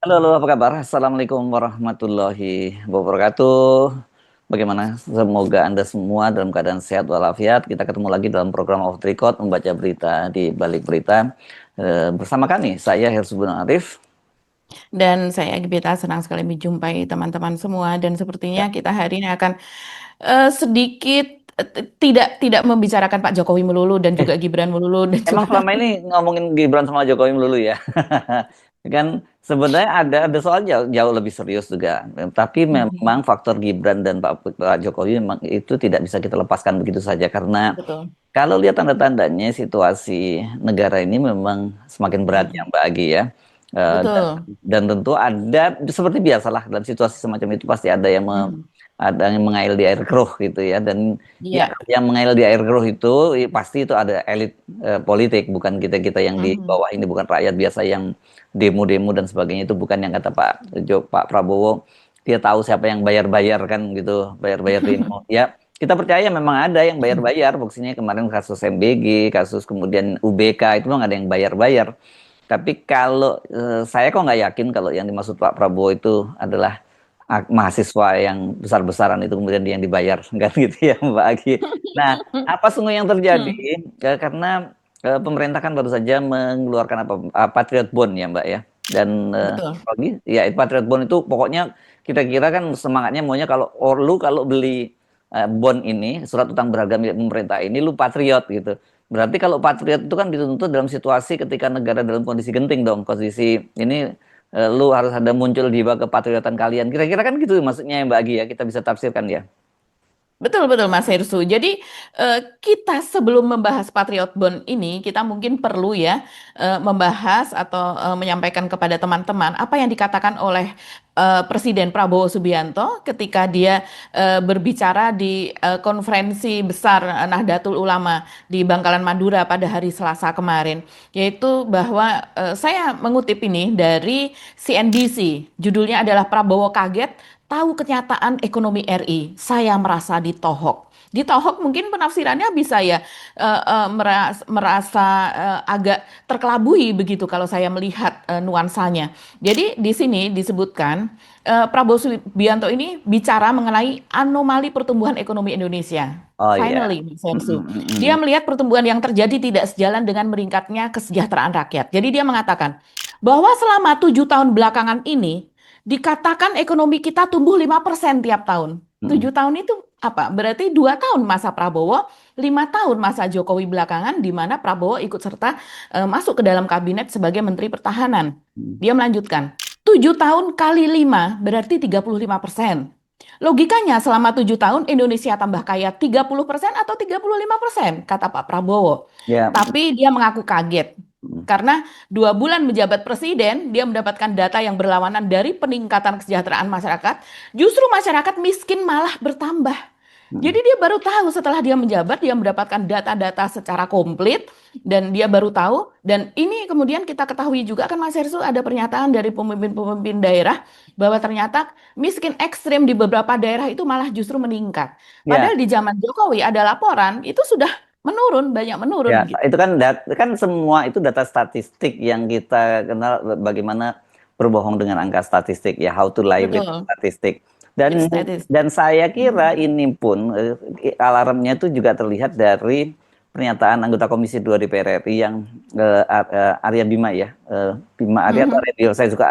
Halo, halo, apa kabar? Assalamualaikum warahmatullahi wabarakatuh. Bagaimana? Semoga Anda semua dalam keadaan sehat walafiat. Kita ketemu lagi dalam program Off the Record, membaca berita di balik berita. Bersama kami, saya Hersubun Arif. Dan saya Gita senang sekali menjumpai teman-teman semua dan Ya. sepertinya kita hari ini akan sedikit tidak membicarakan Pak Jokowi melulu dan Eh, juga Gibran melulu dan Emang juga selama ini ngomongin Gibran sama Jokowi melulu ya? Kan sebenarnya ada soal jauh, jauh lebih serius juga. Tapi Mhm, memang faktor Gibran dan Pak Jokowi memang itu tidak bisa kita lepaskan begitu saja karena betul. kalau lihat tanda-tandanya situasi negara ini memang semakin berat ya Mhm, Mbak Agi ya. Dan, betul. dan tentu ada seperti biasalah dalam situasi semacam itu pasti ada yang Mhm, ada yang mengail di air keruh gitu ya, dan iya. yang mengail di air keruh itu pasti itu ada elit politik, bukan kita-kita yang di Mhm. bawah ini, bukan rakyat biasa yang demo-demo dan sebagainya. Itu bukan yang kata Pak Prabowo, dia tahu siapa yang bayar-bayar kan gitu, bayar-bayar demo ya. Kita percaya memang ada yang bayar-bayar, buktinya kemarin kasus MBG, kasus kemudian UBK itu memang ada yang bayar-bayar. Tapi kalau saya kok nggak yakin kalau yang dimaksud Pak Prabowo itu adalah mahasiswa yang besar-besaran itu kemudian dia yang dibayar kan gitu ya Mbak Agi. Nah, apa sungguh yang terjadi? Hmm, Karena pemerintah kan baru saja mengeluarkan apa Patriot Bond ya Mbak ya. Dan betul. lagi ya Patriot Bond itu pokoknya kita kira kan semangatnya maunya kalau lu kalau beli bond ini, surat utang berharga milik pemerintah ini, lu patriot gitu. Berarti kalau patriot itu kan dituntut dalam situasi ketika negara dalam kondisi genting dong, kondisi ini lu harus ada muncul di kepatriotan kalian. Kira-kira kan gitu maksudnya ya Mbak Agi ya, kita bisa tafsirkan ya. Betul betul Mas Hersu. Jadi kita sebelum membahas Patriot Bond ini kita mungkin perlu ya membahas atau menyampaikan kepada teman-teman apa yang dikatakan oleh Presiden Prabowo Subianto ketika dia berbicara di konferensi besar Nahdlatul Ulama di Bangkalan Madura pada hari Selasa kemarin, yaitu bahwa saya mengutip ini dari CNBC. Judulnya adalah Prabowo kaget tahu kenyataan ekonomi RI, saya merasa ditohok. Ditohok mungkin penafsirannya bisa ya merasa agak terkelabui begitu kalau saya melihat nuansanya. Jadi di sini disebutkan Prabowo Subianto ini bicara mengenai anomali pertumbuhan ekonomi Indonesia. Oh iya. Finally, Mas Mm, Hersu. mm, Dia mm, melihat pertumbuhan yang terjadi tidak sejalan dengan meningkatnya kesejahteraan rakyat. Jadi dia mengatakan bahwa selama 7 tahun belakangan ini dikatakan ekonomi kita tumbuh 5% tiap tahun. mm, mm. 7 tahun itu apa? Berarti 2 tahun masa Prabowo, 5 tahun masa Jokowi belakangan, di mana Prabowo ikut serta masuk ke dalam kabinet sebagai Menteri Pertahanan. Mm. Dia melanjutkan, 7 tahun kali 5 berarti 35%. Logikanya selama 7 tahun Indonesia tambah kaya 30% atau 35%, kata Pak Prabowo. Ya. Tapi dia mengaku kaget. Mm, Karena 2 bulan menjabat presiden, dia mendapatkan data yang berlawanan dari peningkatan kesejahteraan masyarakat. Justru masyarakat miskin malah bertambah. mm. Jadi dia baru tahu setelah dia menjabat, dia mendapatkan data-data secara komplit dan dia baru tahu. Dan ini kemudian kita ketahui juga kan Mas Hersu ada pernyataan dari pemimpin-pemimpin daerah bahwa ternyata miskin ekstrim di beberapa daerah itu malah justru meningkat. Ya, Padahal di zaman Jokowi ada laporan itu sudah menurun, banyak menurun ya, gitu. itu kan kan semua itu data statistik yang kita kenal bagaimana berbohong dengan angka statistik ya, how to lie with Betul. statistik. With Dan status. saya kira ini pun alarmnya itu juga terlihat dari pernyataan anggota Komisi 2 DPR RI yang Arya Bima ya, Bima Arya atau Mhm. Arya Bima, saya suka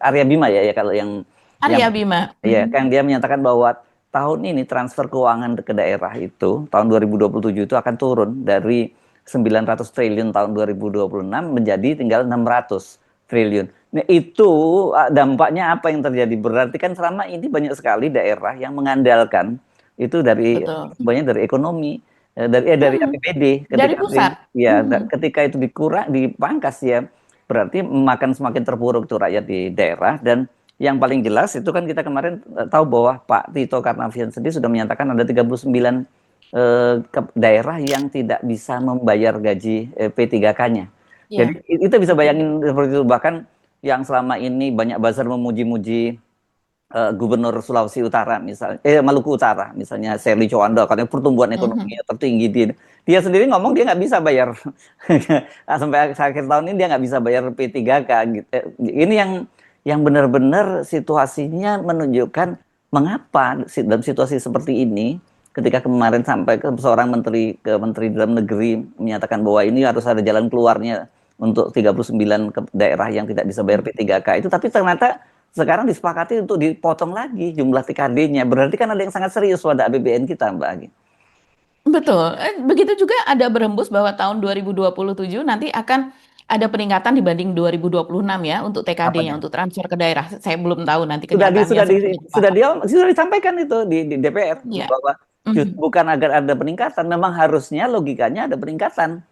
Arya Bima ya, ya kalau yang Arya Bima. ya Mhm. kan dia menyatakan bahwa tahun ini transfer keuangan ke daerah itu tahun 2027 itu akan turun dari 900 triliun tahun 2026 menjadi tinggal 600 triliun. Nah, itu dampaknya apa yang terjadi? Berarti kan selama ini banyak sekali daerah yang mengandalkan itu dari Betul. banyak dari ekonomi dari Mhm. APBD. Dari Ketika pusat. Mhm. ketika itu dikurang dipangkas ya berarti makan semakin terpuruk tuh rakyat di daerah. Dan yang paling jelas itu kan kita kemarin tahu bahwa Pak Tito Karnavian sendiri sudah menyatakan ada 39 daerah yang tidak bisa membayar gaji P3K-nya. Jadi Ya, itu bisa betul. bayangin seperti itu. Bahkan yang selama ini banyak buzzer memuji-muji Gubernur Sulawesi Utara misalnya, Maluku Utara misalnya Sherly Coando, katanya pertumbuhan Mhm. ekonominya tertinggi dia sendiri ngomong dia nggak bisa bayar sampai akhir tahun ini dia nggak bisa bayar P3K gitu. Ini yang benar-benar situasinya menunjukkan mengapa dalam situasi seperti ini, ketika kemarin sampai ke seorang menteri dalam negeri menyatakan bahwa ini harus ada jalan keluarnya untuk 39 daerah yang tidak bisa bayar P3K itu, tapi ternyata sekarang disepakati untuk dipotong lagi jumlah TKD-nya. Berarti kan ada yang sangat serius pada APBN kita, Mbak Agi. Betul. Begitu juga ada berembus bahwa tahun 2027 nanti akan ada peningkatan dibanding 2026 ya untuk TKD-nya, Apanya? untuk transfer ke daerah. Saya belum tahu nanti Sudah di, kenyataannya sudah di, seperti sudah apa. dia sudah disampaikan itu di DPR Ya. bahwa Mhm. bukan agar ada peningkatan, memang harusnya logikanya ada peningkatan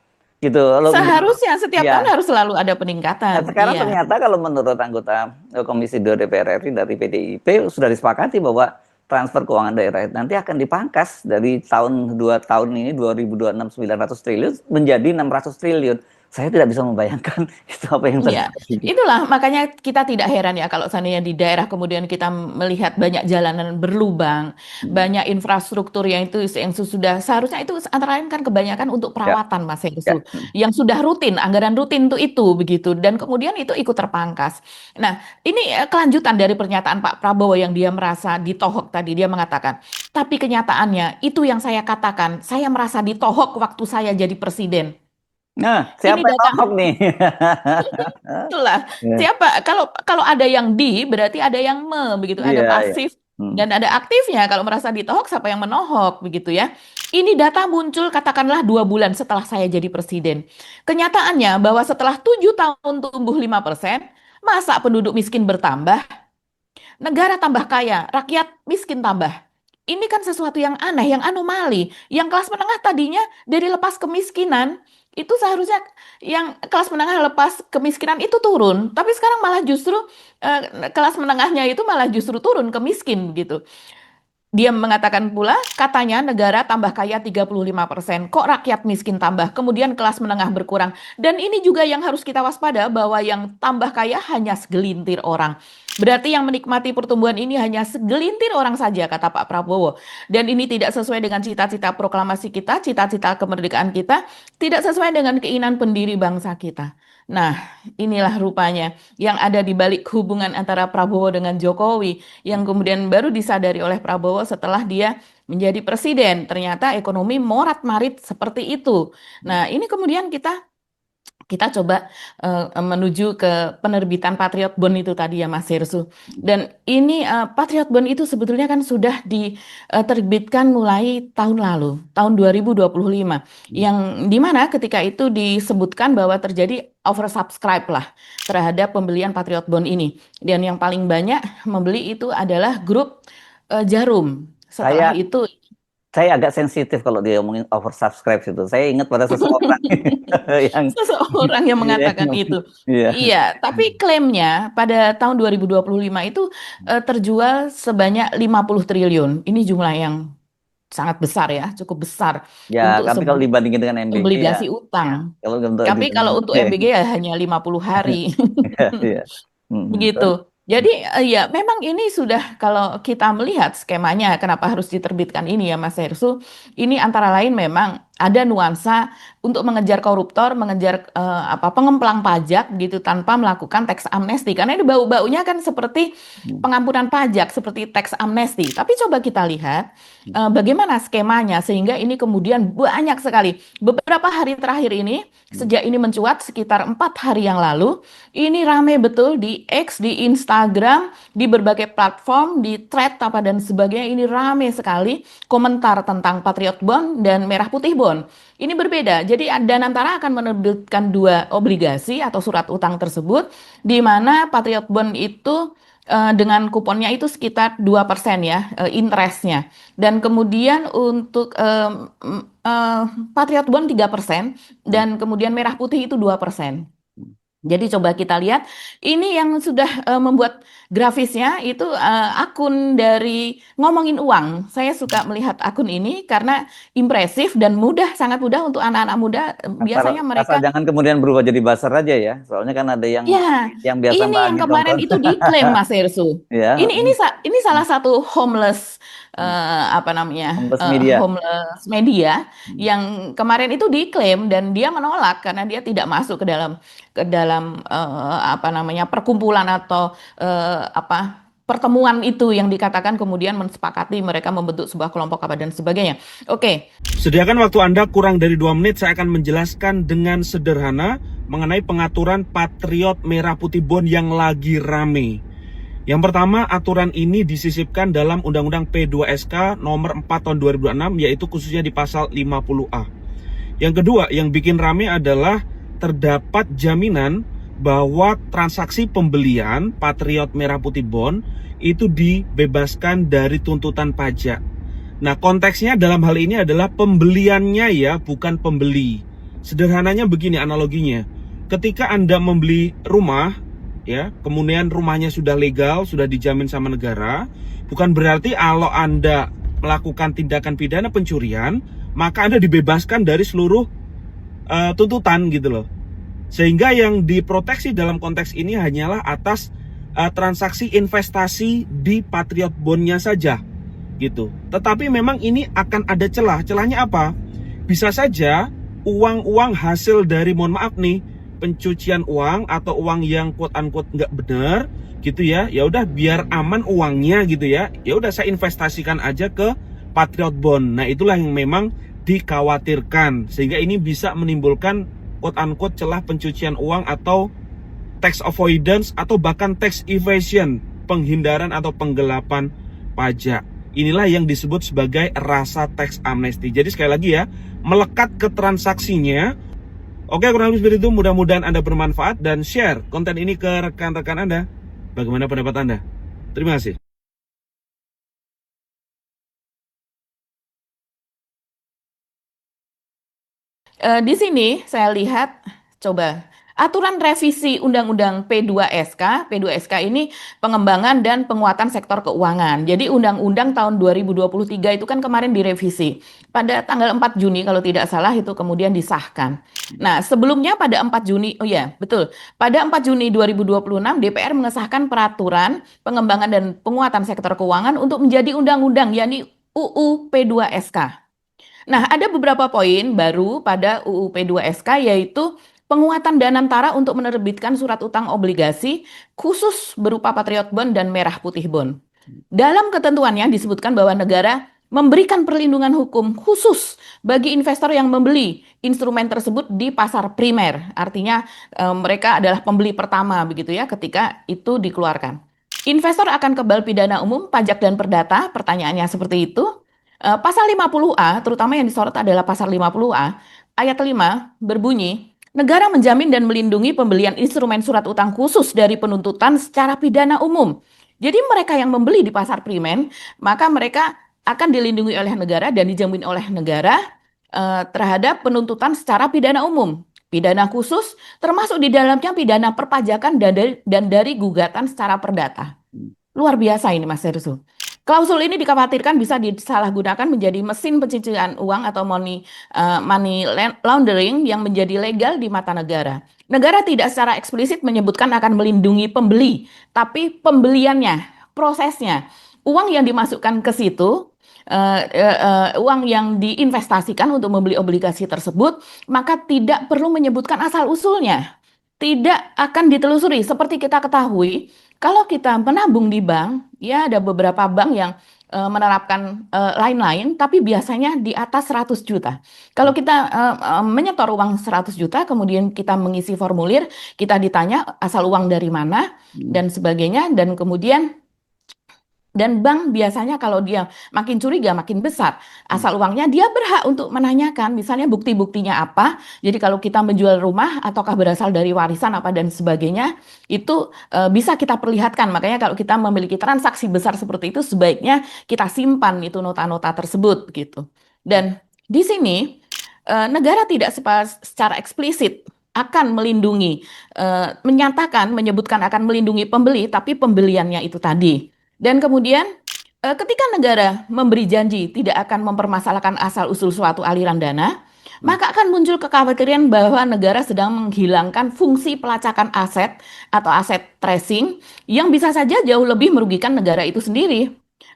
gitu. Seharusnya setiap tahun Ya. harus selalu ada Nah, peningkatan. sekarang Iya. ternyata kalau menurut anggota Komisi 2 DPR RI dari PDIP sudah disepakati bahwa transfer keuangan daerah nanti akan dipangkas dari tahun ini 2026 900 triliun menjadi 600 triliun. Saya tidak bisa membayangkan itu apa yang Iya, terjadi. itulah makanya kita tidak heran ya kalau seandainya di daerah kemudian kita melihat banyak jalanan berlubang, banyak infrastruktur yang itu yang sudah seharusnya itu antara lain kan kebanyakan untuk Ya, perawatan Mas Hersу, ya. yang sudah rutin, anggaran rutin itu begitu dan kemudian itu ikut terpangkas. Nah, ini kelanjutan dari pernyataan Pak Prabowo yang dia merasa ditohok tadi, dia mengatakan, tapi kenyataannya itu yang saya katakan, saya merasa ditohok waktu saya jadi presiden. Nah, Ini siapa yang data. nohok nih? Itulah. Ya. Siapa kalau kalau ada yang di berarti ada yang me begitu, ada Iya, iya. pasif Hmm. dan ada aktifnya. Kalau merasa ditohok siapa yang menohok begitu ya. Ini data muncul katakanlah 2 bulan setelah saya jadi presiden. Kenyataannya bahwa setelah 7 tahun tumbuh 5%, masa penduduk miskin bertambah, negara tambah kaya, rakyat miskin tambah. Ini kan sesuatu yang aneh, yang anomali. Yang kelas menengah tadinya dari lepas kemiskinan, itu seharusnya yang kelas menengah lepas kemiskinan itu turun. Tapi sekarang malah justru kelas menengahnya itu malah justru turun ke miskin gitu. Dia mengatakan pula, katanya negara tambah kaya 35%. Kok rakyat miskin tambah? Kemudian kelas menengah berkurang. Dan ini juga yang harus kita waspada bahwa yang tambah kaya hanya segelintir orang. Berarti yang menikmati pertumbuhan ini hanya segelintir orang saja, kata Pak Prabowo. Dan ini tidak sesuai dengan cita-cita proklamasi kita, cita-cita kemerdekaan kita, tidak sesuai dengan keinginan pendiri bangsa kita. Nah, inilah rupanya yang ada di balik hubungan antara Prabowo dengan Jokowi yang kemudian baru disadari oleh Prabowo setelah dia menjadi presiden. Ternyata ekonomi morat-marit seperti itu. Nah, ini kemudian kita kita coba menuju ke penerbitan Patriot Bond itu tadi ya Mas Hersu. Dan ini Patriot Bond itu sebetulnya kan sudah diterbitkan mulai tahun lalu, tahun 2025. Yang dimana ketika itu disebutkan bahwa terjadi oversubscribe lah terhadap pembelian Patriot Bond ini. Dan yang paling banyak membeli itu adalah grup Jarum. Setelah Saya itu saya agak sensitif kalau dia ngomongin oversubscribe itu. Saya ingat pada seseorang yang seseorang yang mengatakan itu. iya. Iya, tapi klaimnya pada tahun 2025 itu terjual sebanyak 50 triliun. Ini jumlah yang sangat besar ya, cukup besar Ya, untuk tapi kalau sebuah dibandingin dengan MBG ya, obligasi utang. kalau untuk Tapi kalau dibandingin untuk MBG ya hanya 50 hari. iya, iya. Begitu. Terus, Jadi ya memang ini sudah kalau kita melihat skemanya kenapa harus diterbitkan ini ya Mas Hersu, ini antara lain memang ada nuansa untuk mengejar koruptor, mengejar pengemplang pajak gitu tanpa melakukan tax amnesty karena ini bau-baunya kan seperti pengampunan pajak, seperti tax amnesty. Tapi coba kita lihat bagaimana skemanya sehingga ini kemudian banyak sekali. Beberapa hari terakhir ini sejak ini mencuat sekitar 4 hari yang lalu ini rame betul di X, di Instagram, di berbagai platform, di thread apa dan sebagainya. Ini rame sekali komentar tentang Patriot Bond dan Merah Putih Bond. Ini berbeda. Jadi Danantara akan menerbitkan 2 obligasi atau surat utang tersebut, di mana Patriot Bond itu dengan kuponnya itu sekitar 2% ya, interestnya. Dan kemudian untuk Patriot Bond 3% dan kemudian Merah Putih itu 2%. Jadi coba kita lihat, ini yang sudah membuat grafisnya itu akun dari Ngomongin Uang. Saya suka melihat akun ini karena impresif dan mudah, sangat mudah untuk anak-anak muda. asal, Biasanya asal mereka, jangan kemudian berubah jadi buzzer aja ya. Soalnya kan ada ya, yang biasa ini Mbak yang Agi kemarin tonton. itu diklaim Mas Hersu. Ya, Ini salah satu homeless apa namanya Kompas Media. homeless media yang kemarin itu diklaim dan dia menolak karena dia tidak masuk ke dalam dalam apa namanya perkumpulan atau apa pertemuan itu yang dikatakan kemudian mensepakati mereka membentuk sebuah kelompok apa dan sebagainya. Oke. Sediakan waktu Anda kurang dari 2 menit, saya akan menjelaskan dengan sederhana mengenai pengaturan Patriot Merah Putih Bond yang lagi rame. Yang pertama, aturan ini disisipkan dalam Undang-Undang P2SK nomor 4 tahun 2006, yaitu khususnya di pasal 50A. Yang kedua, yang bikin rame adalah terdapat jaminan bahwa transaksi pembelian Patriot Merah Putih Bond itu dibebaskan dari tuntutan pajak. Nah, konteksnya dalam hal ini adalah pembeliannya ya, bukan pembeli. Sederhananya begini analoginya. Ketika Anda membeli rumah, ya, kemudian rumahnya sudah legal, sudah dijamin sama negara, bukan berarti kalau Anda melakukan tindakan pidana pencurian, maka Anda dibebaskan dari seluruh tuntutan gitu loh. Sehingga yang diproteksi dalam konteks ini hanyalah atas transaksi investasi di Patriot Bond-nya saja gitu. Tetapi memang ini akan ada celah. Celahnya apa? Bisa saja uang-uang hasil dari, mohon maaf nih, pencucian uang atau uang yang quote unquote nggak benar gitu ya. Ya udah biar aman uangnya gitu ya. Ya udah saya investasikan aja ke Patriot Bond. Nah, itulah yang memang dikhawatirkan sehingga ini bisa menimbulkan quote unquote celah pencucian uang atau tax avoidance atau bahkan tax evasion, penghindaran atau penggelapan pajak. Inilah yang disebut sebagai rasa tax amnesty. Jadi sekali lagi ya, melekat ke transaksinya. Oke, kurang lebih seperti itu. Mudah-mudahan Anda bermanfaat dan share konten ini ke rekan-rekan Anda. Bagaimana pendapat Anda? Terima kasih. Di sini saya lihat, coba, aturan revisi Undang-Undang P2SK. P2SK ini pengembangan dan penguatan sektor keuangan. Jadi Undang-Undang tahun 2023 itu kan kemarin direvisi. Pada tanggal 4 Juni kalau tidak salah itu kemudian disahkan. Nah, sebelumnya pada 4 Juni, oh ya, betul. Pada 4 Juni 2026 DPR mengesahkan peraturan pengembangan dan penguatan sektor keuangan untuk menjadi undang-undang, yakni UU P2SK. Nah, ada beberapa poin baru pada UU P2SK, yaitu penguatan Danantara untuk menerbitkan surat utang obligasi khusus berupa Patriot Bond dan Merah Putih Bond. Dalam ketentuannya disebutkan bahwa negara memberikan perlindungan hukum khusus bagi investor yang membeli instrumen tersebut di pasar primer. Artinya mereka adalah pembeli pertama begitu ya ketika itu dikeluarkan. Investor akan kebal pidana umum, pajak dan perdata, pertanyaannya seperti itu. Pasal 50A, terutama yang disorot adalah pasal 50A, ayat 5 berbunyi, negara menjamin dan melindungi pembelian instrumen surat utang khusus dari penuntutan secara pidana umum. Jadi mereka yang membeli di pasar primer, maka mereka akan dilindungi oleh negara dan dijamin oleh negara terhadap penuntutan secara pidana umum. Pidana khusus termasuk di dalamnya pidana perpajakan dan dari gugatan secara perdata. Luar biasa ini Mas Hersul. Klausul ini dikhawatirkan bisa disalahgunakan menjadi mesin pencucian uang atau money laundering yang menjadi legal di mata negara. Negara tidak secara eksplisit menyebutkan akan melindungi pembeli, tapi pembeliannya, prosesnya, uang yang dimasukkan ke situ, uang yang diinvestasikan untuk membeli obligasi tersebut, maka tidak perlu menyebutkan asal-usulnya. Tidak akan ditelusuri. Seperti kita ketahui, kalau kita menabung di bank, ya ada beberapa bank yang menerapkan lain-lain, tapi biasanya di atas 100 juta. Kalau kita menyetor uang 100 juta, kemudian kita mengisi formulir, kita ditanya asal uang dari mana, dan sebagainya, dan kemudian dan bank biasanya kalau dia makin curiga, makin besar asal uangnya, dia berhak untuk menanyakan misalnya bukti-buktinya apa. Jadi kalau kita menjual rumah ataukah berasal dari warisan apa dan sebagainya, itu bisa kita perlihatkan. Makanya kalau kita memiliki transaksi besar seperti itu, sebaiknya kita simpan itu nota-nota tersebut gitu. Dan di sini negara tidak secara eksplisit akan melindungi, menyebutkan akan melindungi pembeli, tapi pembeliannya itu tadi. Dan kemudian ketika negara memberi janji tidak akan mempermasalahkan asal-usul suatu aliran dana, maka akan muncul kekhawatiran bahwa negara sedang menghilangkan fungsi pelacakan aset atau aset tracing yang bisa saja jauh lebih merugikan negara itu sendiri.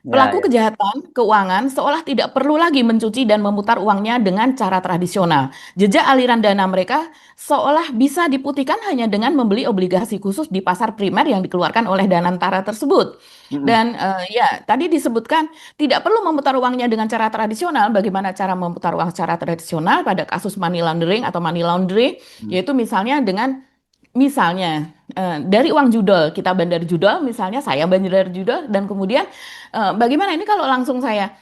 Ya, Pelaku ya. kejahatan keuangan seolah tidak perlu lagi mencuci dan memutar uangnya dengan cara tradisional. Jejak aliran dana mereka seolah bisa diputihkan hanya dengan membeli obligasi khusus di pasar primer yang dikeluarkan oleh Danantara tersebut. Mm-mm. Dan ya, tadi disebutkan tidak perlu memutar uangnya dengan cara tradisional. Bagaimana cara memutar uang secara tradisional pada kasus money laundering atau money laundering, Mm. yaitu misalnya dengan misalnya dari uang judol, kita bandar judol, misalnya saya bandar judol, dan kemudian bagaimana ini kalau langsung saya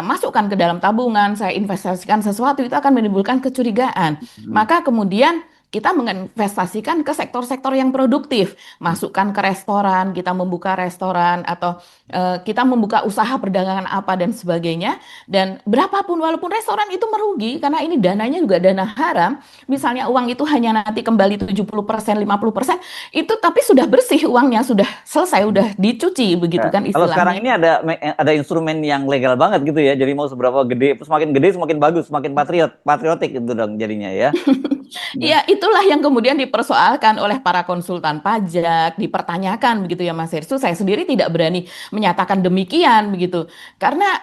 masukkan ke dalam tabungan, saya investasikan sesuatu, itu akan menimbulkan kecurigaan. Mm. Maka kemudian kita menginvestasikan ke sektor-sektor yang produktif, masukkan ke restoran, kita membuka restoran, atau kita membuka usaha perdagangan apa dan sebagainya. Dan berapapun, walaupun restoran itu merugi, karena ini dananya juga dana haram, misalnya uang itu hanya nanti kembali 70%, 50%, itu tapi sudah bersih uangnya, sudah selesai, Mm. udah dicuci, begitu Ya, kan kalau sekarang istilahnya. ini ada instrumen yang legal banget gitu ya. Jadi mau seberapa gede semakin bagus, semakin patriotik itu dong jadinya ya. Ya, itulah yang kemudian dipersoalkan oleh para konsultan pajak, dipertanyakan begitu ya Mas Hersu. Saya sendiri tidak berani menyatakan demikian begitu. Karena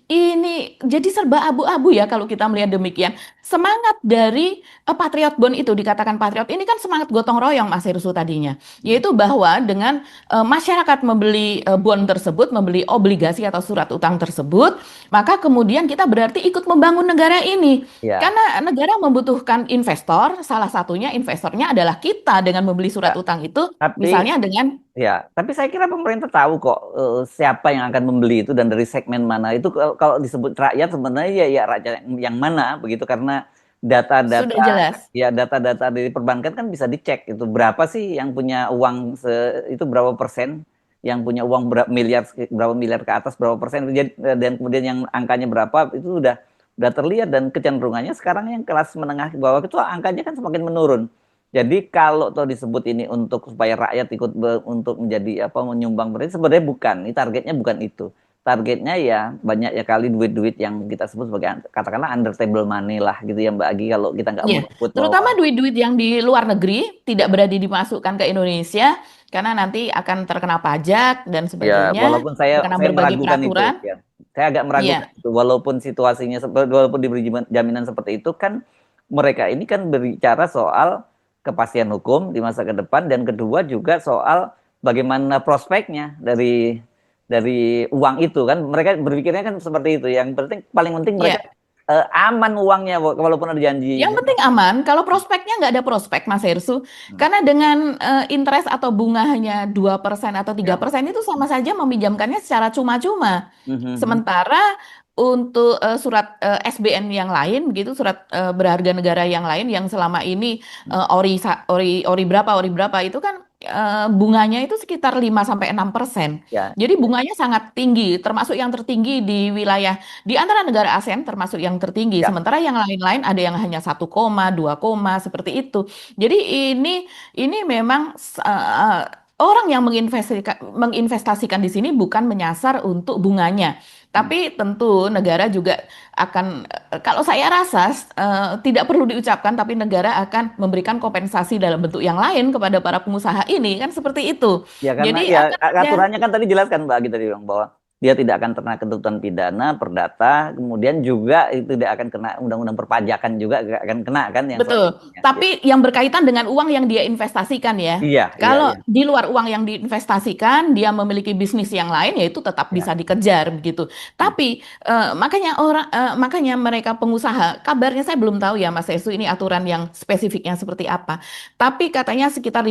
ini jadi serba abu-abu ya kalau kita melihat demikian. Semangat dari Patriot Bond itu, dikatakan Patriot ini kan semangat gotong royong Mas Herusu tadinya. Yaitu bahwa dengan masyarakat membeli bond tersebut, membeli obligasi atau surat utang tersebut, maka kemudian kita berarti ikut membangun negara ini. Ya. Karena negara membutuhkan investor, salah satunya investornya adalah kita dengan membeli surat Ya. utang itu, Tapi misalnya dengan Ya, tapi saya kira pemerintah tahu kok siapa yang akan membeli itu dan dari segmen mana. Itu kalau disebut rakyat sebenarnya ya rakyat yang mana begitu karena sudah data-data jelas. data dari perbankan kan bisa dicek itu berapa sih yang punya uang itu berapa persen yang punya uang berapa miliar ke atas berapa persen dan kemudian yang angkanya berapa itu udah terlihat dan kecenderungannya sekarang yang kelas menengah ke bawah itu angkanya kan semakin menurun. Jadi kalau toh disebut ini untuk supaya rakyat ikut untuk menjadi apa menyumbang berarti sebenarnya bukan. Ini targetnya bukan itu. Targetnya ya banyak ya kali duit-duit yang kita sebut sebagai katakanlah under table money lah gitu ya Mbak Agi kalau kita nggak mau Iya, sebut terutama bahwa duit-duit yang di luar negeri tidak ya, berani dimasukkan ke Indonesia karena nanti akan terkena pajak dan ya sebagainya, walaupun saya terkena saya berbagai meragukan itu peraturan. ya. Saya agak meragukan Iya, itu walaupun situasinya walaupun diberi jaminan seperti itu kan mereka ini kan berbicara soal kepastian hukum di masa ke depan dan kedua juga soal bagaimana prospeknya dari uang itu kan mereka berpikirnya kan seperti itu yang penting paling penting mereka iya. aman uangnya walaupun ada janji. Yang penting aman. Kalau prospeknya nggak ada prospek, Mas Hersu. Hmm. Karena dengan interest atau bunga hanya 2% atau tiga Ya. persen itu sama saja meminjamkannya secara cuma-cuma. Mhm. Sementara untuk surat SBN yang lain begitu, surat berharga negara yang lain yang selama ini ori berapa itu kan bunganya itu sekitar 5 sampai 6%. Ya. Jadi bunganya sangat tinggi, termasuk yang tertinggi di wilayah di antara negara ASEAN termasuk yang tertinggi. Ya. Sementara yang lain-lain ada yang hanya 1, 2, seperti itu. Jadi ini memang orang yang menginvestasikan di sini bukan menyasar untuk bunganya. Tapi tentu negara juga akan, kalau saya rasa tidak perlu diucapkan, tapi negara akan memberikan kompensasi dalam bentuk yang lain kepada para pengusaha ini, kan seperti itu. Ya karena Jadi ya akan ada, aturannya kan tadi jelaskan Mbak Agi tadi bilang bahwa dia tidak akan kena ketentuan pidana, perdata, kemudian juga itu tidak akan kena undang-undang perpajakan juga nggak akan kena kan yang betul. selanjutnya. Ya. Tapi yang berkaitan dengan uang yang dia investasikan ya. Iya, iya, Kalau iya. di luar uang yang diinvestasikan, dia memiliki bisnis yang lain, ya itu tetap Ya. bisa dikejar begitu. Hmm. Tapi makanya mereka pengusaha, kabarnya saya belum tahu ya Mas Esu ini aturan yang spesifiknya seperti apa. Tapi katanya sekitar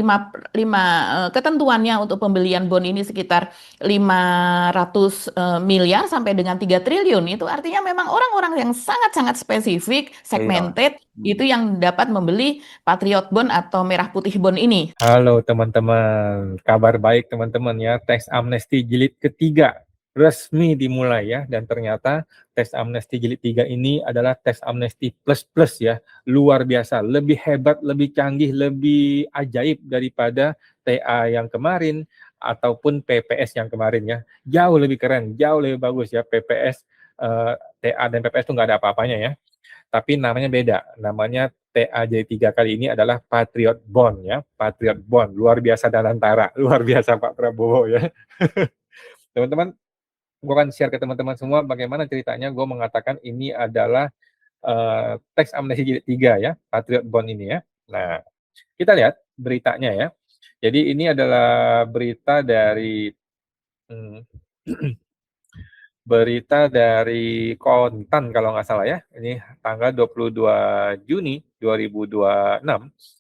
ketentuannya untuk pembelian bond ini sekitar 500 miliar sampai dengan 3 triliun. Itu artinya memang orang-orang yang sangat-sangat spesifik, Iya. segmented, itu yang dapat membeli Patriot Bond atau Merah Putih Bond ini. Halo teman-teman, kabar baik teman-teman ya. Teks amnesti jilid ketiga resmi dimulai ya, dan ternyata teks amnesti jilid 3 ini adalah teks amnesti plus ya, luar biasa, lebih hebat, lebih canggih, lebih ajaib daripada TA yang kemarin ataupun PPS yang kemarin ya. Jauh lebih keren, jauh lebih bagus ya PPS, TA dan PPS itu nggak ada apa-apanya ya. Tapi namanya beda, namanya TAJ3 kali ini adalah Patriot Bond ya, Patriot Bond, luar biasa Danantara, luar biasa Pak Prabowo ya. Teman-teman, gue akan share ke teman-teman semua bagaimana ceritanya gue mengatakan ini adalah teks amnesti jilid 3 ya, Patriot Bond ini ya. Nah, kita lihat beritanya ya. Jadi ini adalah berita dari berita dari Kontan kalau nggak salah ya. Ini tanggal 22 Juni 2026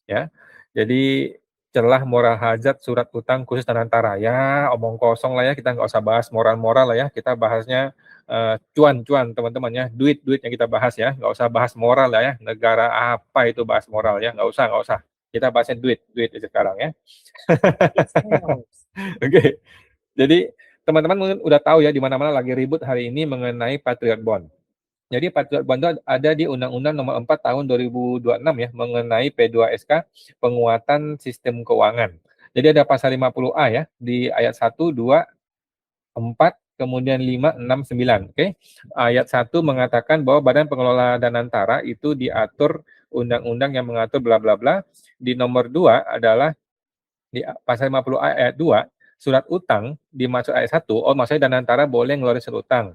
ya. Jadi celah moral hazard surat utang khusus Danantara. Ya, omong kosong lah ya, kita nggak usah bahas moral-moral lah ya. Kita bahasnya cuan-cuan teman-teman ya, duit-duit yang kita bahas ya. Nggak usah bahas moral lah ya. Negara apa itu bahas moral ya? Nggak usah. Kita bahasnya duit sekarang ya. Oke. Jadi teman-teman mungkin udah tahu ya di mana-mana lagi ribut hari ini mengenai Patriot Bond. Jadi Patriot Bond itu ada di Undang-Undang Nomor 4 Tahun 2026 ya mengenai P2SK penguatan sistem keuangan. Jadi ada pasal 50A ya di ayat 1, 2, 4, kemudian 5, 6, 9. Oke. Ayat 1 mengatakan bahwa Badan Pengelola Danantara itu diatur undang-undang yang mengatur bla bla bla. Di nomor 2 adalah di pasal 50A ayat 2 surat utang dimaksud ayat 1, maksudnya Danantara boleh ngeluarin surat utang.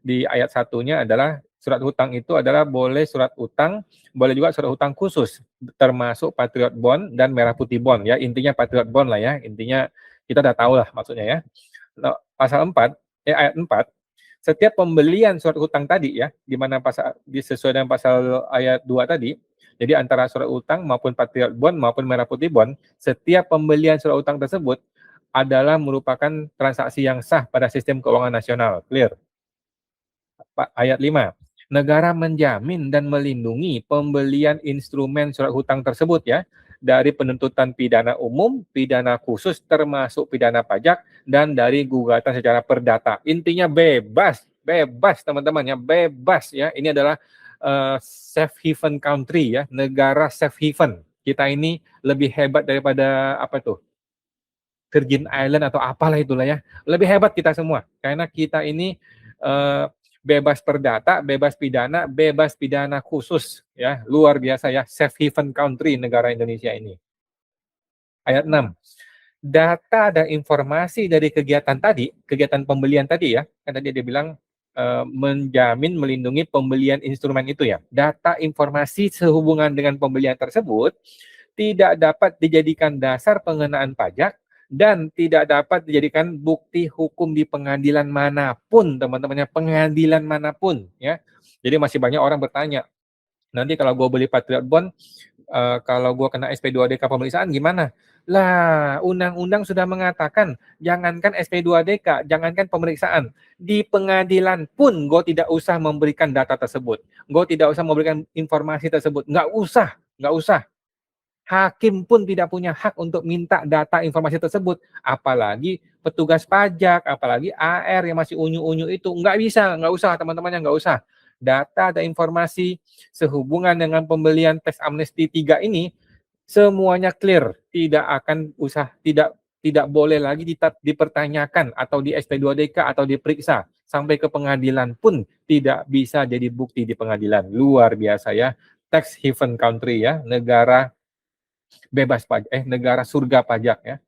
Di ayat 1-nya adalah surat utang itu adalah boleh surat utang, boleh juga surat utang khusus, termasuk Patriot Bond dan Merah Putih Bond ya. Intinya Patriot Bond lah ya. Intinya kita udah tahu lah maksudnya ya. Nah, pasal 4, ayat 4, setiap pembelian surat utang tadi ya, di mana pasal sesuai dengan pasal ayat 2 tadi, jadi antara surat utang maupun Patriot Bond maupun Merah Putih Bond, setiap pembelian surat utang tersebut adalah merupakan transaksi yang sah pada sistem keuangan nasional. Clear? Ayat 5. Negara menjamin dan melindungi pembelian instrumen surat hutang tersebut ya dari penuntutan pidana umum, pidana khusus termasuk pidana pajak dan dari gugatan secara perdata. Intinya bebas teman-teman ya, bebas ya. Ini adalah safe haven country ya, negara safe haven. Kita ini lebih hebat daripada apa tuh? Virgin Island atau apalah itulah ya. Lebih hebat kita semua karena kita ini bebas perdata, bebas pidana khusus ya, luar biasa ya, safe haven country negara Indonesia ini. Ayat 6. Data dan informasi dari kegiatan pembelian tadi ya, kan tadi dia bilang menjamin melindungi pembelian instrumen itu ya. Data informasi sehubungan dengan pembelian tersebut tidak dapat dijadikan dasar pengenaan pajak dan tidak dapat dijadikan bukti hukum di pengadilan manapun, teman-temannya, pengadilan manapun ya. Jadi masih banyak orang bertanya, nanti kalau gue beli Patriot Bond, kalau gue kena SP2DK pemeriksaan gimana? Lah, undang-undang sudah mengatakan, jangankan SP2DK, jangankan pemeriksaan, di pengadilan pun gue tidak usah memberikan data tersebut, gue tidak usah memberikan informasi tersebut, nggak usah. Hakim pun tidak punya hak untuk minta data informasi tersebut, apalagi petugas pajak, apalagi AR yang masih unyu-unyu itu, nggak usah teman-teman, nggak usah. Data dan informasi sehubungan dengan pembelian teks amnesti 3 ini semuanya clear, tidak boleh lagi dipertanyakan atau di SP2DK atau diperiksa sampai ke pengadilan pun tidak bisa jadi bukti di pengadilan. Luar biasa ya, tax haven country ya, negara bebas pajak, negara surga pajak ya.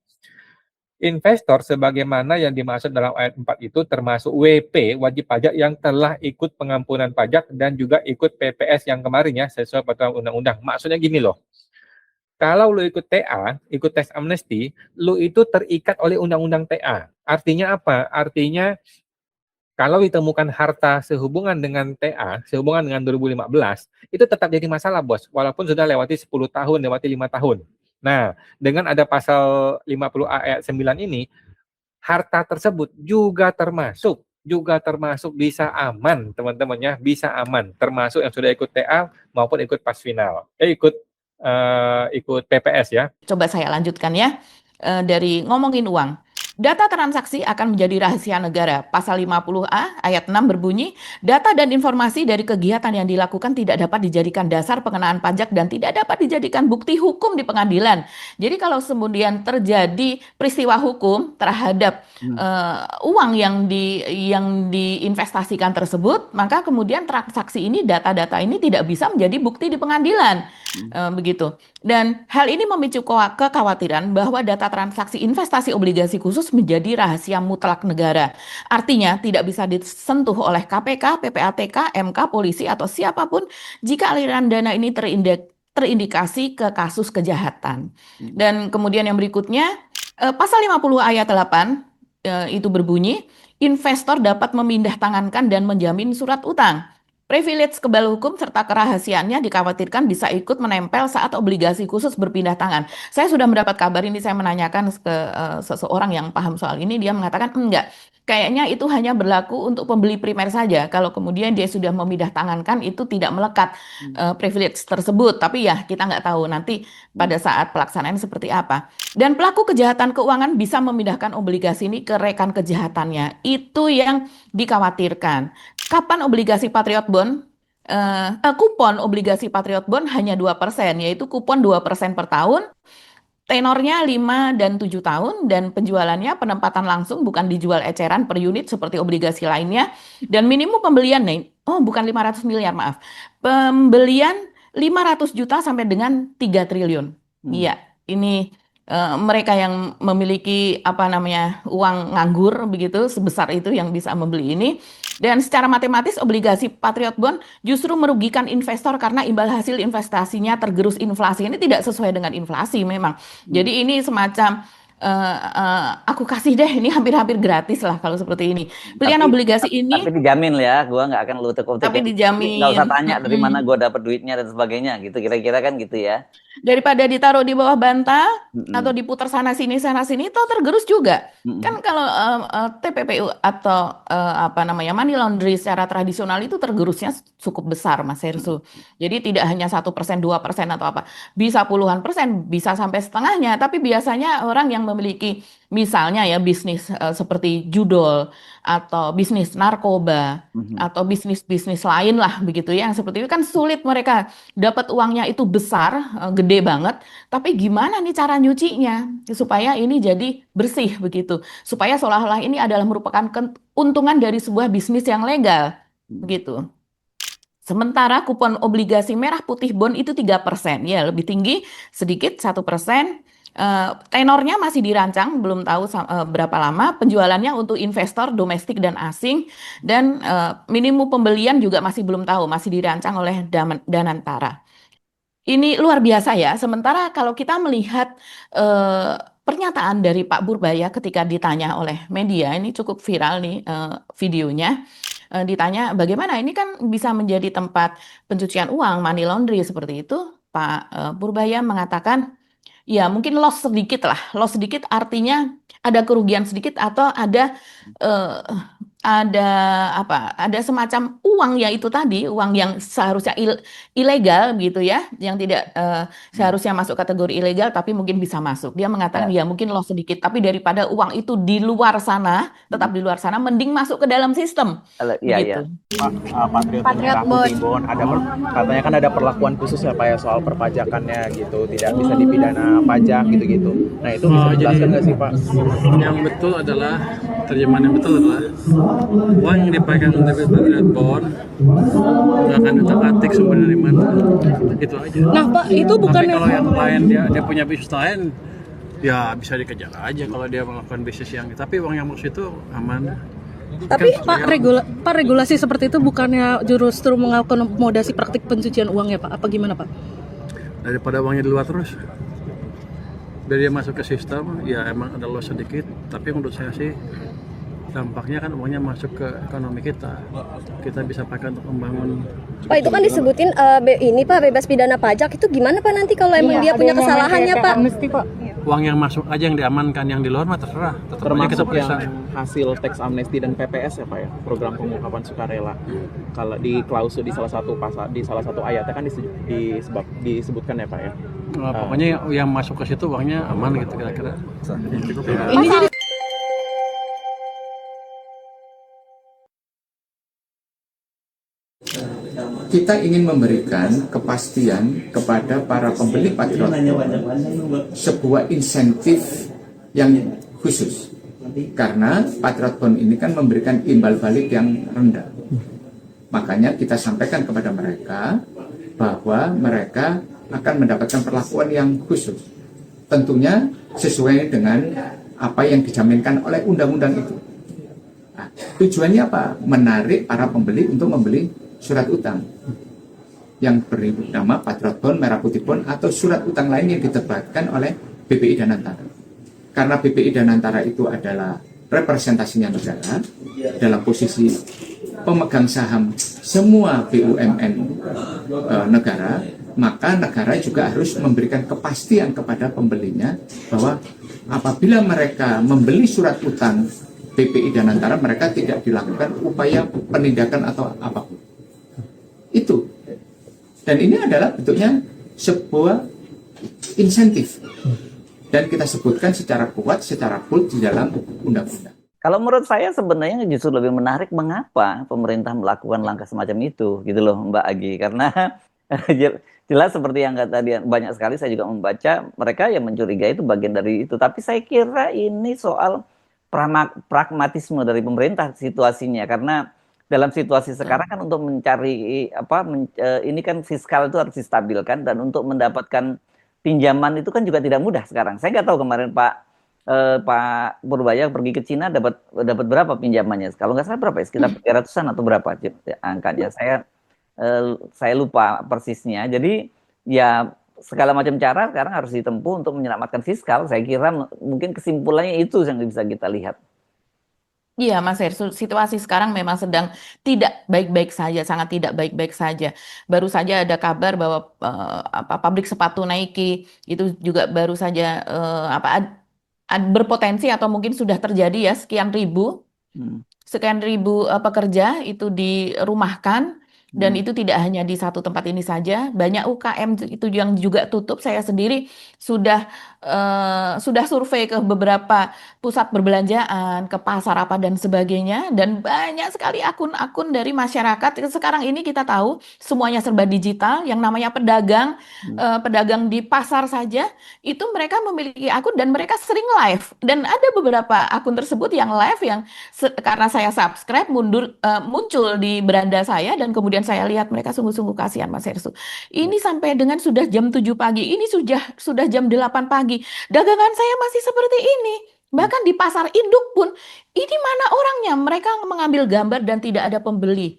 Investor sebagaimana yang dimaksud dalam ayat 4 itu termasuk WP, wajib pajak yang telah ikut pengampunan pajak dan juga ikut PPS yang kemarin ya, sesuai peraturan undang-undang. Maksudnya gini loh, kalau lu ikut TA, ikut teks amnesti, lu itu terikat oleh undang-undang TA. Artinya apa? Artinya kalau ditemukan harta sehubungan dengan TA, sehubungan dengan 2015, itu tetap jadi masalah, Bos. Walaupun sudah lewati 10 tahun, lewati 5 tahun. Nah, dengan ada pasal 50A ayat 9 ini, harta tersebut juga termasuk bisa aman, teman-teman ya, bisa aman. Termasuk yang sudah ikut TA maupun ikut pas final. Ikut PPS ya. Coba saya lanjutkan ya, dari ngomongin uang. Data transaksi akan menjadi rahasia negara. Pasal 50A ayat 6 berbunyi, data dan informasi dari kegiatan yang dilakukan tidak dapat dijadikan dasar pengenaan pajak dan tidak dapat dijadikan bukti hukum di pengadilan. Jadi kalau kemudian terjadi peristiwa hukum terhadap uang yang diinvestasikan tersebut, maka kemudian transaksi ini, data-data ini tidak bisa menjadi bukti di pengadilan. begitu. Dan hal ini memicu kekhawatiran bahwa data transaksi investasi obligasi khusus menjadi rahasia mutlak negara. Artinya tidak bisa disentuh oleh KPK, PPATK, MK, polisi atau siapapun jika aliran dana ini terindikasi ke kasus kejahatan. Dan kemudian yang berikutnya, pasal 50 ayat 8 itu berbunyi, investor dapat memindahtangankan dan menjamin surat utang. Privilege kebal hukum serta kerahasiaannya dikhawatirkan bisa ikut menempel saat obligasi khusus berpindah tangan. Saya sudah mendapat kabar ini, saya menanyakan ke seseorang yang paham soal ini, dia mengatakan enggak. Kayaknya itu hanya berlaku untuk pembeli primer saja. Kalau kemudian dia sudah memindah tangankan itu tidak melekat privilege tersebut. Tapi ya kita nggak tahu nanti pada saat pelaksanaan seperti apa. Dan pelaku kejahatan keuangan bisa memindahkan obligasi ini ke rekan kejahatannya. Itu yang dikhawatirkan. Kapan obligasi Patriot Bond, kupon obligasi Patriot Bond hanya 2%, yaitu kupon 2% per tahun, tenornya 5 dan 7 tahun, dan penjualannya penempatan langsung, bukan dijual eceran per unit seperti obligasi lainnya, dan minimum pembelian, bukan 500 miliar, maaf, pembelian 500 juta sampai dengan 3 triliun. Iya, ini mereka yang memiliki uang nganggur begitu sebesar itu yang bisa membeli ini. Dan secara matematis obligasi Patriot Bond justru merugikan investor karena imbal hasil investasinya tergerus inflasi. Ini tidak sesuai dengan inflasi memang. Jadi ini semacam aku kasih deh, ini hampir-hampir gratis lah kalau seperti ini. Pilihan obligasi ini. Tapi dijamin ya, gua nggak akan lutek-lutek. Tapi dijamin. Nggak usah tanya dari mana gua dapat duitnya dan sebagainya gitu. Kira-kira kan gitu ya. Daripada ditaruh di bawah bantal atau diputar sana sini toh tergerus juga. Kan kalau TPPU atau money laundry secara tradisional itu tergerusnya cukup besar, Mas Hersu. Jadi tidak hanya 1%, 2% atau apa. Bisa puluhan persen, bisa sampai setengahnya. Tapi biasanya orang yang memiliki misalnya ya bisnis seperti judol atau bisnis narkoba atau bisnis-bisnis lain lah begitu ya. Seperti itu kan sulit mereka dapat uangnya itu besar, gede banget. Tapi gimana nih cara nyucinya supaya ini jadi bersih begitu. Supaya seolah-olah ini adalah merupakan keuntungan dari sebuah bisnis yang legal begitu. Sementara kupon obligasi merah putih bond itu 3%, ya lebih tinggi sedikit 1%. Tenornya masih dirancang, belum tahu berapa lama. Penjualannya untuk investor domestik dan asing, dan minimum pembelian juga masih belum tahu, masih dirancang oleh Danantara. Ini luar biasa ya. Sementara kalau kita melihat pernyataan dari Pak Purbaya ketika ditanya oleh media, ini cukup viral nih videonya. Ditanya bagaimana ini kan bisa menjadi tempat pencucian uang, money laundry seperti itu. Pak Purbaya mengatakan, ya mungkin loss sedikit lah. Loss sedikit artinya ada kerugian sedikit atau ada semacam uang ya itu tadi, uang yang seharusnya ilegal gitu ya, yang tidak seharusnya masuk kategori ilegal tapi mungkin bisa masuk. Dia mengatakan ya mungkin loss sedikit, tapi daripada uang itu di luar sana, tetap di luar sana, mending masuk ke dalam sistem. Gitu. Patriot Bond katanya kan ada perlakuan khusus ya Pak ya soal perpajakannya gitu, tidak bisa dipidana pajak gitu-gitu. Nah itu bisa dijelaskan nggak sih Pak? Yang betul adalah, terjemahan yang betul adalah uang yang dipegang dari Patriot Bond nggak akan diutak-atik sumber dari mana, itu aja. Nah Pak, itu bukan kalau yang lain dia punya bisnis lain, ya bisa dikejar aja kalau dia melakukan bisnis yang, tapi uang yang masuk itu aman. Tapi kan, Pak regulasi seperti itu bukannya justru mengakomodasi praktik pencucian uang ya Pak? Apa gimana Pak? Daripada uangnya di luar terus, biar dia masuk ke sistem, ya emang ada loss sedikit, tapi menurut saya sih dampaknya kan uangnya masuk ke ekonomi kita bisa pakai untuk membangun. Pak itu kan disebutin ini Pak bebas pidana pajak, itu gimana Pak nanti kalau emang dia punya kesalahannya Pak? Uang yang masuk aja yang diamankan, yang di luar mah terserah. Termasuk yang hasil tax amnesty dan PPS ya Pak ya, program pengungkapan sukarela. Kalau di klausul di salah satu pasal, di salah satu ayatnya kan disebutkan ya Pak ya. Nah, pokoknya yang masuk ke situ uangnya aman gitu kira-kira. Ini jadi kita ingin memberikan kepastian kepada para pembeli Patriot Bond, sebuah insentif yang khusus. Karena Patriot Bond ini kan memberikan imbal balik yang rendah. Makanya kita sampaikan kepada mereka bahwa mereka akan mendapatkan perlakuan yang khusus. Tentunya sesuai dengan apa yang dijaminkan oleh undang-undang itu. Nah, tujuannya apa? Menarik para pembeli untuk membeli surat utang yang beri nama Patriot Bond, Merah Putih Bond, atau surat utang lain yang diterbitkan oleh BPI Danantara. Karena BPI Danantara itu adalah representasinya negara dalam posisi pemegang saham semua BUMN negara, maka negara juga harus memberikan kepastian kepada pembelinya bahwa apabila mereka membeli surat utang BPI Danantara, mereka tidak dilakukan upaya penindakan atau apapun. Itu. Dan ini adalah bentuknya sebuah insentif. Dan kita sebutkan secara kuat, secara bold di dalam undang-undang. Kalau menurut saya sebenarnya justru lebih menarik mengapa pemerintah melakukan langkah semacam itu, gitu loh Mbak Agi. Karena jelas seperti yang tadi banyak sekali saya juga membaca, mereka yang mencurigai itu bagian dari itu. Tapi saya kira ini soal pragmatisme dari pemerintah situasinya, karena dalam situasi sekarang kan untuk mencari ini kan fiskal itu harus distabilkan, dan untuk mendapatkan pinjaman itu kan juga tidak mudah sekarang. Saya nggak tahu kemarin Pak Purbaya pergi ke Cina dapat berapa pinjamannya? Kalau nggak salah berapa ya? Sekitar 300-an atau berapa angkanya? Saya lupa persisnya. Jadi ya segala macam cara sekarang harus ditempuh untuk menyelamatkan fiskal. Saya kira mungkin kesimpulannya itu yang bisa kita lihat. Iya, Mas Her, situasi sekarang memang sedang tidak baik-baik saja, sangat tidak baik-baik saja. Baru saja ada kabar bahwa pabrik sepatu Nike itu juga baru saja berpotensi atau mungkin sudah terjadi ya sekian ribu pekerja itu dirumahkan. Dan itu tidak hanya di satu tempat ini saja, banyak UKM itu yang juga tutup. Saya sendiri sudah survei ke beberapa pusat perbelanjaan, ke pasar apa dan sebagainya, dan banyak sekali akun-akun dari masyarakat. Sekarang ini kita tahu semuanya serba digital, yang namanya pedagang di pasar saja itu mereka memiliki akun dan mereka sering live. Dan ada beberapa akun tersebut yang live yang karena saya subscribe muncul di beranda saya, dan kemudian saya lihat mereka sungguh-sungguh kasihan, Mas Hersu. Ini sampai dengan sudah jam 7 pagi, ini sudah jam 8 pagi. Dagangan saya masih seperti ini. Bahkan di pasar induk pun, ini mana orangnya? Mereka mengambil gambar dan tidak ada pembeli.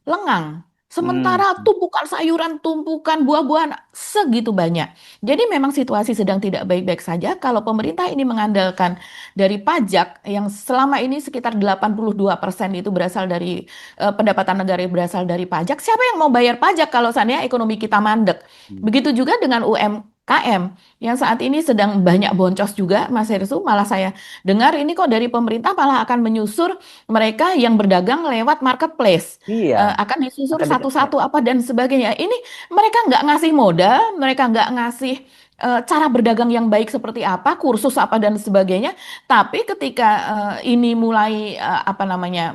Lengang. Sementara tumpukan sayuran, tumpukan buah-buahan segitu banyak. Jadi memang situasi sedang tidak baik-baik saja. Kalau pemerintah ini mengandalkan dari pajak yang selama ini sekitar 82% itu berasal dari pendapatan negara berasal dari pajak. Siapa yang mau bayar pajak kalau seandainya ekonomi kita mandek? Begitu juga dengan UMKM yang saat ini sedang banyak boncos juga, Mas Hersu. Malah saya dengar ini kok dari pemerintah malah akan menyusur mereka yang berdagang lewat marketplace. Iya. Akan disusur satu-satu apa dan sebagainya. Ini mereka nggak ngasih modal, mereka nggak ngasih cara berdagang yang baik seperti apa, kursus apa dan sebagainya. Tapi ketika ini mulai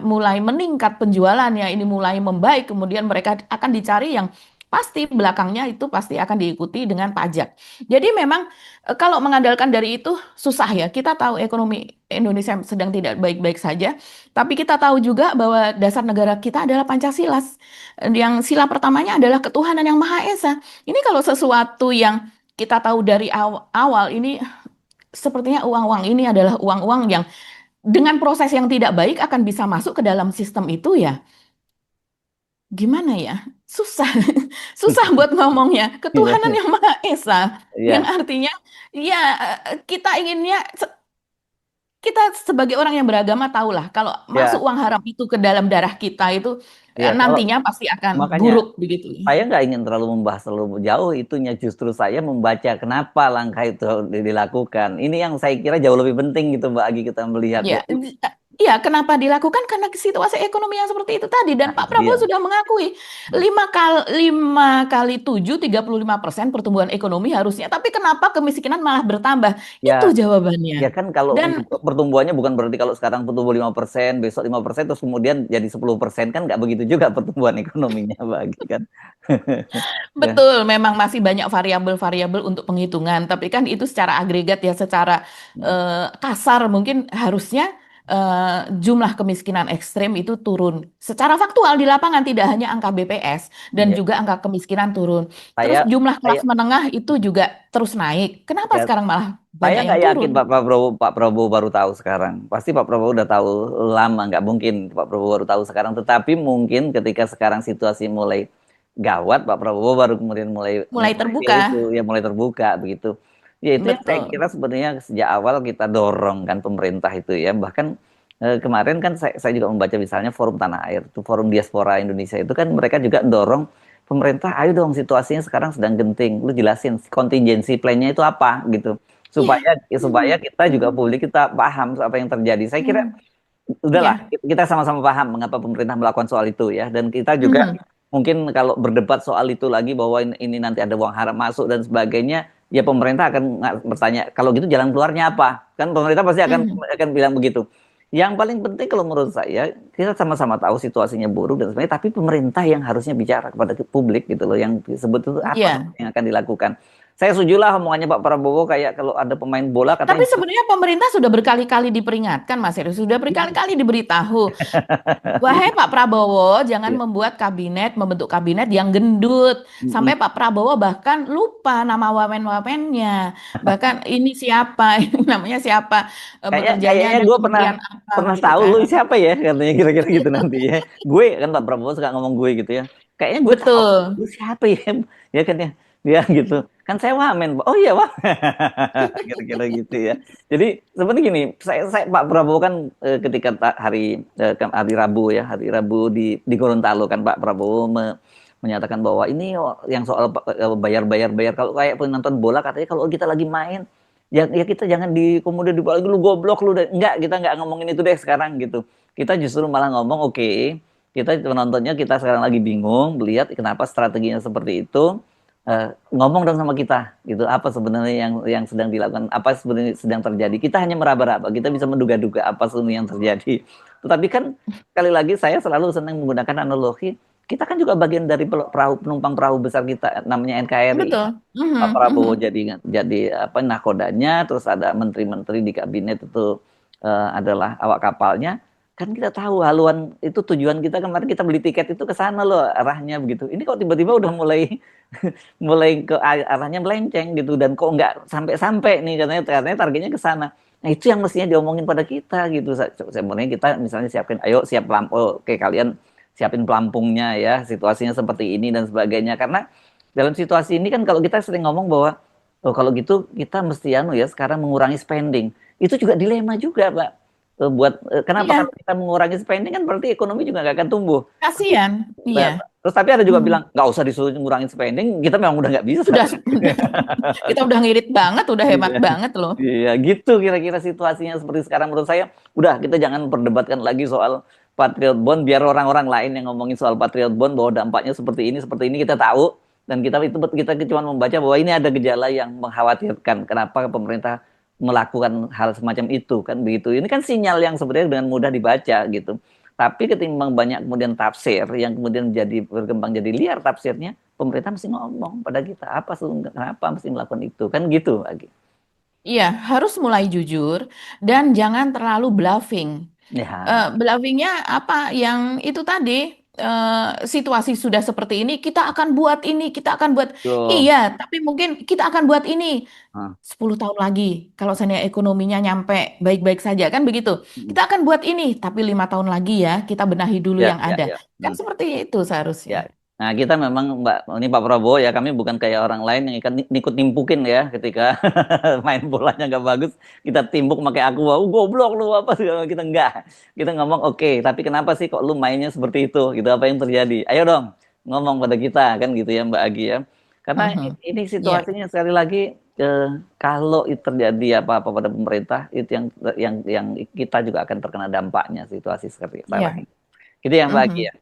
mulai meningkat penjualannya, ini mulai membaik, kemudian mereka akan dicari yang pasti belakangnya itu pasti akan diikuti dengan pajak. Jadi memang kalau mengandalkan dari itu susah ya. Kita tahu ekonomi Indonesia sedang tidak baik-baik saja, tapi kita tahu juga bahwa dasar negara kita adalah Pancasila. Yang sila pertamanya adalah ketuhanan yang Maha Esa. Ini kalau sesuatu yang kita tahu dari awal ini sepertinya uang-uang ini adalah uang-uang yang dengan proses yang tidak baik akan bisa masuk ke dalam sistem itu ya. Gimana ya? Susah buat ngomongnya. Ketuhanan yang Maha Esa, yang artinya ya kita inginnya, kita sebagai orang yang beragama tahulah kalau masuk uang haram itu ke dalam darah kita itu nantinya pasti akan buruk begitu. Saya nggak ingin terlalu membahas terlalu jauh itunya, justru saya membaca kenapa langkah itu dilakukan. Ini yang saya kira jauh lebih penting gitu Mbak Agi, kita melihat. Iya, kenapa dilakukan? Karena situasi ekonomi yang seperti itu tadi. Dan Pak Prabowo sudah mengakui 5 kali 7, 35% pertumbuhan ekonomi harusnya. Tapi kenapa kemiskinan malah bertambah? Itu jawabannya. Ya kan kalau pertumbuhannya bukan berarti kalau sekarang pertumbuh 5%, besok 5%, terus kemudian jadi 10%. Kan nggak begitu juga pertumbuhan ekonominya, Bagi kan. Betul, memang masih banyak variabel-variabel untuk penghitungan. Tapi kan itu secara agregat ya, secara kasar mungkin harusnya jumlah kemiskinan ekstrim itu turun. Secara faktual di lapangan tidak hanya angka BPS dan Iya. juga angka kemiskinan turun. Terus Saya jumlah saya kelas menengah itu juga terus naik. Kenapa ya, sekarang malah saya banyak yang nggak yakin turun? Pak Prabowo baru tahu sekarang. Pasti Pak Prabowo udah tahu lama, nggak mungkin Pak Prabowo baru tahu sekarang. Tetapi mungkin ketika sekarang situasi mulai gawat, Pak Prabowo baru kemudian mulai Mulai mikir terbuka. itu, ya mulai terbuka begitu. Ya itu yang saya Betul. kira sebenarnya sejak awal kita dorong kan pemerintah itu ya. Bahkan kemarin kan saya juga membaca misalnya Forum Tanah Air, itu Forum Diaspora Indonesia itu kan mereka juga dorong pemerintah, ayo dong situasinya sekarang sedang genting, lu jelasin contingency plan-nya itu apa gitu Iya. supaya Mhm. kita juga publik kita paham apa yang terjadi. Saya kira Mhm. udahlah Iya. kita sama-sama paham mengapa pemerintah melakukan soal itu ya, dan kita juga Mhm. mungkin kalau berdebat soal itu lagi bahwa ini nanti ada uang haram masuk dan sebagainya, ya pemerintah akan bertanya kalau gitu jalan keluarnya apa, kan pemerintah pasti akan Mhm. akan bilang begitu. Yang paling penting kalau menurut saya kita sama-sama tahu situasinya buruk dan sebagainya, tapi pemerintah yang harusnya bicara kepada publik gitu loh, yang disebut itu apa Iya. yang akan dilakukan. Saya setujulah omongannya Pak Prabowo kayak kalau ada pemain bola Tapi katanya sebenarnya pemerintah sudah berkali-kali diperingatkan, Mas Heru, sudah berkali-kali diberitahu. Wahai Pak Prabowo, jangan ya, membentuk kabinet yang gendut. mm-mm. Sampai Pak Prabowo bahkan lupa nama wamen-wamennya. Bahkan ini siapa, ini namanya siapa, bekerjanya Kayaknya ada gue pernah kementerian apa pernah gitu tahu kan. lu siapa ya katanya kira-kira gitu nanti ya. Gue kan Pak Prabowo suka ngomong gue gitu ya. Kayaknya gue tahu Betul. lu siapa ya, ya kan ya. Dia gitu. Kan saya wamen. Oh iya, Wah. Kira-kira gitu ya. Jadi sebenarnya gini, saya Pak Prabowo kan ketika hari Rabu ya, hari Rabu di Gorontalo kan Pak Prabowo menyatakan bahwa ini yang soal bayar kalau kayak penonton bola katanya kalau kita lagi main ya kita jangan kemudian dibalik lu goblok lu enggak, kita enggak ngomongin itu deh sekarang gitu. Kita justru malah ngomong oke, kita penontonnya kita sekarang lagi bingung melihat kenapa strateginya seperti itu. Ngomong dong sama kita gitu, apa sebenarnya yang sedang dilakukan, apa sebenarnya sedang terjadi. Kita hanya meraba-raba, kita bisa menduga-duga apa sebenarnya yang terjadi. Tetapi kan sekali lagi saya selalu senang menggunakan analogi, kita kan juga bagian dari penumpang perahu besar kita namanya NKRI. Betul. Pak Mhm, Prabowo mhm. jadi apa nakodanya, terus ada menteri-menteri di kabinet itu adalah awak kapalnya. Kan kita tahu haluan itu tujuan kita kemarin kita beli tiket itu ke sana loh arahnya begitu. Ini kok tiba-tiba udah mulai mulai ke arahnya melenceng gitu dan kok nggak sampai-sampai nih katanya targetnya ke sana. Nah itu yang mestinya diomongin pada kita gitu. Sebenarnya kita misalnya siapin, ayo siap pelampung, oke kalian siapin pelampungnya ya, situasinya seperti ini dan sebagainya. Karena dalam situasi ini kan kalau kita sering ngomong bahwa oh kalau gitu kita mesti ya sekarang mengurangi spending. Itu juga dilema juga, Pak. Kenapa Iya, kalau kita mengurangi spending kan berarti ekonomi juga nggak akan tumbuh. kasihan. Nah, Iya. terus tapi ada juga Mhm. bilang nggak usah disuruh ngurangin spending, kita memang udah nggak bisa. Udah, kita udah ngirit banget, udah hemat Iya, banget loh. iya gitu kira-kira situasinya seperti sekarang menurut saya. Udah kita jangan perdebatkan lagi soal Patriot Bond, biar orang-orang lain yang ngomongin soal Patriot Bond bahwa dampaknya seperti ini kita tahu dan kita cuma membaca bahwa ini ada gejala yang mengkhawatirkan. Kenapa pemerintah melakukan hal semacam itu kan begitu. Ini kan sinyal yang sebenarnya dengan mudah dibaca gitu. Tapi ketimbang banyak kemudian tafsir yang kemudian berkembang jadi liar tafsirnya, pemerintah mesti ngomong pada kita kenapa mesti melakukan itu kan gitu lagi. Iya, harus mulai jujur dan jangan terlalu bluffing. Ya, Bluffingnya apa? Yang itu tadi, situasi sudah seperti ini, kita akan buat ini, kita akan buat. betul. Iya, tapi mungkin kita akan buat ini Nah, 10 tahun lagi. Kalau seandainya ekonominya nyampe baik-baik saja, kan begitu. mm, Kita akan buat ini, tapi 5 tahun lagi ya, kita benahi dulu ya, yang ya, ada. ya. Kan seperti itu seharusnya. Ya. Nah, kita memang ini Pak Prabowo ya, kami bukan kayak orang lain yang ikan ikut nimpukin ya ketika main bolanya nggak bagus, kita timbuk pakai aqua, goblok lu apa segala kita enggak. Kita ngomong oke, tapi kenapa sih kok lu mainnya seperti itu? Gitu apa yang terjadi? Ayo dong ngomong pada kita kan gitu ya Mbak Agi ya. Karena Mhm. ini Iya, situasinya sekali lagi kalau itu terjadi apa-apa pada pemerintah itu yang kita juga akan terkena dampaknya situasi seperti iya. sekarang ini. Gitu ya Mbak Agi Mhm. ya.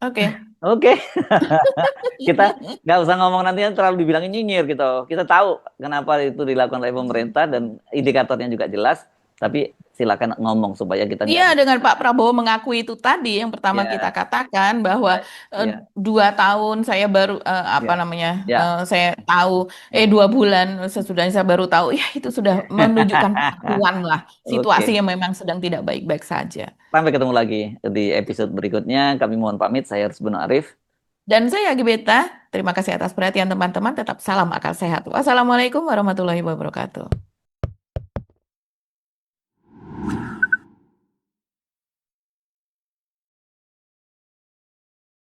Oke. Oke. Kita nggak usah ngomong nanti terlalu dibilangin nyinyir gitu. Kita tahu kenapa itu dilakukan oleh pemerintah dan indikatornya juga jelas. Tapi silakan ngomong supaya kita nggak. Iya, dengan Pak Prabowo mengakui itu tadi yang pertama Ya, kita katakan bahwa ya, 2 tahun saya baru ya, ya. saya tahu 2 bulan sesudahnya saya baru tahu, ya itu sudah menunjukkan pengakuan lah situasi Oke. yang memang sedang tidak baik-baik saja. Sampai ketemu lagi di episode berikutnya. Kami mohon pamit. Saya Rusbun Arif. Dan saya Agi Beta, terima kasih atas perhatian teman-teman. Tetap salam akal sehat. Wassalamualaikum warahmatullahi wabarakatuh.